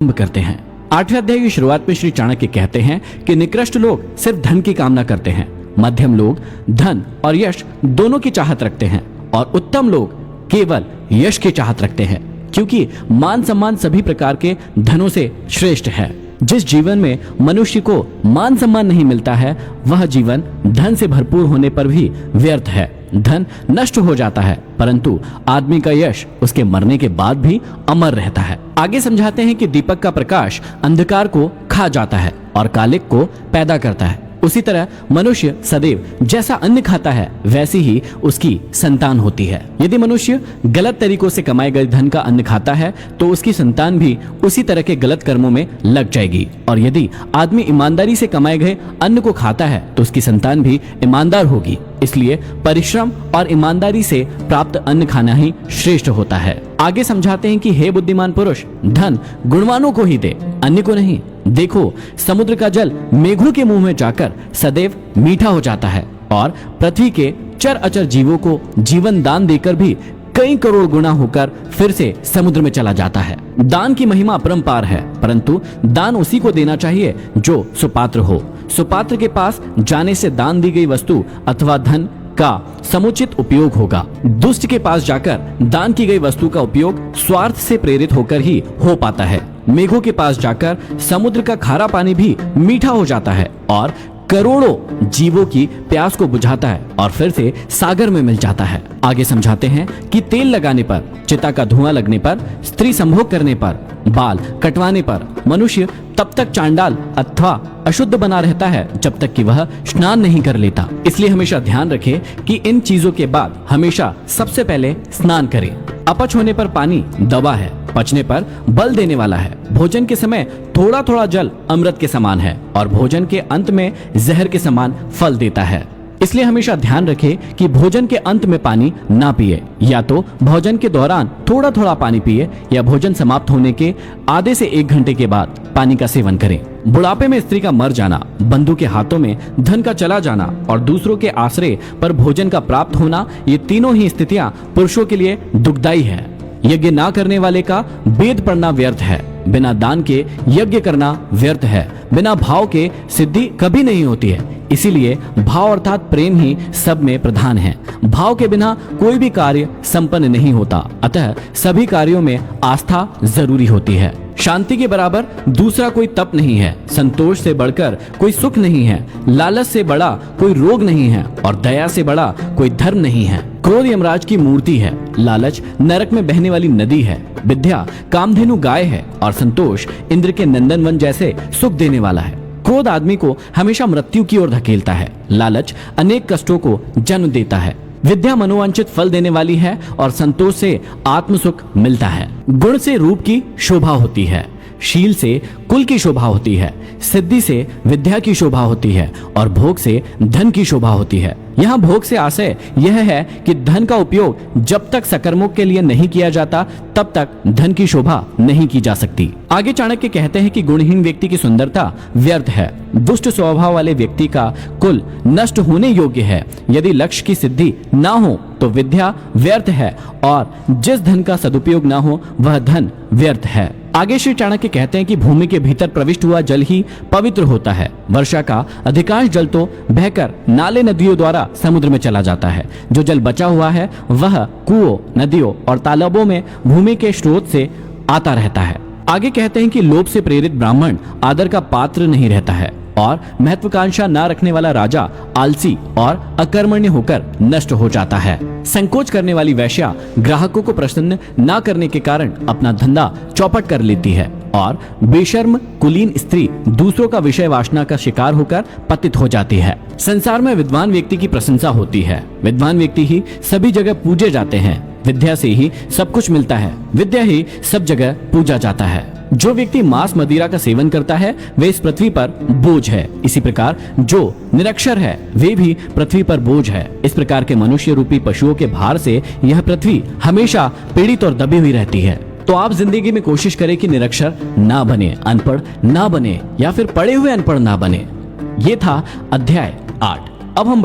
करते हैं। 8वें अध्याय की शुरुआत में श्री चाणक्य कहते हैं कि निकृष्ट लोग सिर्फ धन की कामना करते हैं, मध्यम लोग धन और यश दोनों की चाहत रखते हैं और उत्तम लोग केवल यश की चाहत रखते हैं, क्योंकि मान सम्मान सभी प्रकार के धनों से श्रेष्ठ है। जिस जीवन में मनुष्य को मान सम्मान नहीं मिलता है, वह जीवन धन से भरपूर होने पर भी व्यर्थ है। धन नष्ट हो जाता है, परंतु आदमी का यश उसके मरने के बाद भी अमर रहता है। आगे समझाते हैं कि दीपक का प्रकाश अंधकार को खा जाता है और कालिक को पैदा करता है। उसी तरह मनुष्य सदैव जैसा अन्न खाता है, वैसी ही उसकी संतान होती है। यदि मनुष्य गलत तरीकों से कमाए गए धन का अन्न खाता है, तो उसकी संतान भी उसी तरह के गलत कर्मों में लग जाएगी। और यदि आदमी ईमानदारी से कमाए गए अन्न को खाता है, तो उसकी संतान भी ईमानदार होगी। इसलिए परिश्रम और ईमानदारी से प्राप्त अन्न खाना ही श्रेष्ठ होता है। आगे समझाते हैं कि हे बुद्धिमान पुरुष, धन गुणवानों को ही दे, अन्य को नहीं। देखो, समुद्र का जल मेघों के मुंह में जाकर सदैव मीठा हो जाता है और पृथ्वी के चर अचर जीवों को जीवन दान देकर भी कई करोड़ गुना होकर फिर से समुद्र में चला जाता है। दान की महिमा अपरंपार है, परंतु दान उसी को देना चाहिए जो सुपात्र हो। सुपात्र के पास जाने से दान दी गई वस्तु अथवा धन का समुचित उपयोग होगा। दुष्ट के पास जाकर दान की गई वस्तु का उपयोग स्वार्थ से प्रेरित होकर ही हो पाता है। मेघों के पास जाकर समुद्र का खारा पानी भी मीठा हो जाता है और करोड़ों जीवों की प्यास को बुझाता है और फिर से सागर में मिल जाता है। आगे समझाते हैं कि तेल लगाने पर, चिता का धुआं लगने पर, स्त्री संभोग करने पर, बाल कटवाने पर मनुष्य तब तक चांडाल अथवा अशुद्ध बना रहता है जब तक कि वह स्नान नहीं कर लेता। इसलिए हमेशा ध्यान रखें कि इन चीजों के बाद हमेशा सबसे पहले स्नान करें। अपच होने पर पानी दवा है, पचने पर बल देने वाला है। भोजन के समय थोड़ा थोड़ा जल अमृत के समान है और भोजन के अंत में जहर के समान फल देता है। इसलिए हमेशा ध्यान रखें कि भोजन के अंत में पानी ना पिए, या तो भोजन के दौरान थोड़ा थोड़ा पानी पिए या भोजन समाप्त होने के आधे से 1 घंटे के बाद पानी का सेवन करें। बुढ़ापे में स्त्री का मर जाना, बंधु के हाथों में धन का चला जाना और दूसरों के आश्रय पर भोजन का प्राप्त होना, ये तीनों ही स्थितियां पुरुषों के लिए दुखदायी है। यज्ञ ना करने वाले का वेद पढ़ना व्यर्थ है, बिना दान के यज्ञ करना व्यर्थ है, बिना भाव के सिद्धि कभी नहीं होती है। इसीलिए भाव अर्थात प्रेम ही सब में प्रधान है। भाव के बिना कोई भी कार्य संपन्न नहीं होता, अतः सभी कार्यों में आस्था जरूरी होती है। शांति के बराबर दूसरा कोई तप नहीं है, संतोष से बढ़कर कोई सुख नहीं है, लालच से बड़ा कोई रोग नहीं है और दया से बड़ा कोई धर्म नहीं है। क्रोध यमराज की मूर्ति है, लालच नरक में बहने वाली नदी है, विद्या कामधेनु गाय है और संतोष इंद्र के नंदनवन जैसे सुख देने वाला है। क्रोध आदमी को हमेशा मृत्यु की ओर धकेलता है, लालच अनेक कष्टों को जन्म देता है, विद्या मनोवांछित फल देने वाली है और संतोष से आत्म सुख मिलता है। गुण से रूप की शोभा होती है, शील से कुल की शोभा होती है, सिद्धि से विद्या की शोभा होती है और भोग से धन की शोभा होती है। यहाँ भोग से आशय यह है कि धन का उपयोग जब तक सकर्मों के लिए नहीं किया जाता, तब तक धन की शोभा नहीं की जा सकती। आगे चाणक्य कहते हैं कि गुणहीन व्यक्ति की सुंदरता व्यर्थ है, दुष्ट स्वभाव वाले व्यक्ति का कुल नष्ट होने योग्य है। यदि लक्ष्य की सिद्धि ना हो तो विद्या व्यर्थ है और जिस धन का सदुपयोग ना हो वह धन व्यर्थ है। आगे श्री चाणक्य कहते हैं कि भूमि के भीतर प्रविष्ट हुआ जल ही पवित्र होता है। वर्षा का अधिकांश जल तो बहकर नाले नदियों द्वारा समुद्र में चला जाता है। जो जल बचा हुआ है वह कुओं, नदियों और तालाबों में भूमि के स्रोत से आता रहता है। आगे कहते हैं कि लोभ से प्रेरित ब्राह्मण आदर का पात्र नहीं रहता है और महत्वाकांक्षा न रखने वाला राजा आलसी और अकर्मण्य होकर नष्ट हो जाता है। संकोच करने वाली वेश्या ग्राहकों को प्रसन्न न करने के कारण अपना धंधा चौपट कर लेती है और बेशर्म कुलीन स्त्री दूसरों का विषय वासना का शिकार होकर पतित हो जाती है। संसार में विद्वान व्यक्ति की प्रशंसा होती है, विद्वान व्यक्ति ही सभी जगह पूजे जाते हैं, विद्या से ही सब कुछ मिलता है, विद्या ही सब जगह पूजा जाता है। जो व्यक्ति मांस मदिरा का सेवन करता है वे इस पृथ्वी पर बोझ है, इसी प्रकार जो निरक्षर है वे भी पृथ्वी पर बोझ है। इस प्रकार के मनुष्य रूपी पशुओं के भार से यह पृथ्वी हमेशा पीड़ित और दबी हुई रहती है। तो आप जिंदगी में कोशिश करें कि निरक्षर ना बने, अनपढ़ ना बने या फिर पढ़े हुए अनपढ़ ना बने। ये था अध्याय 8। अब हम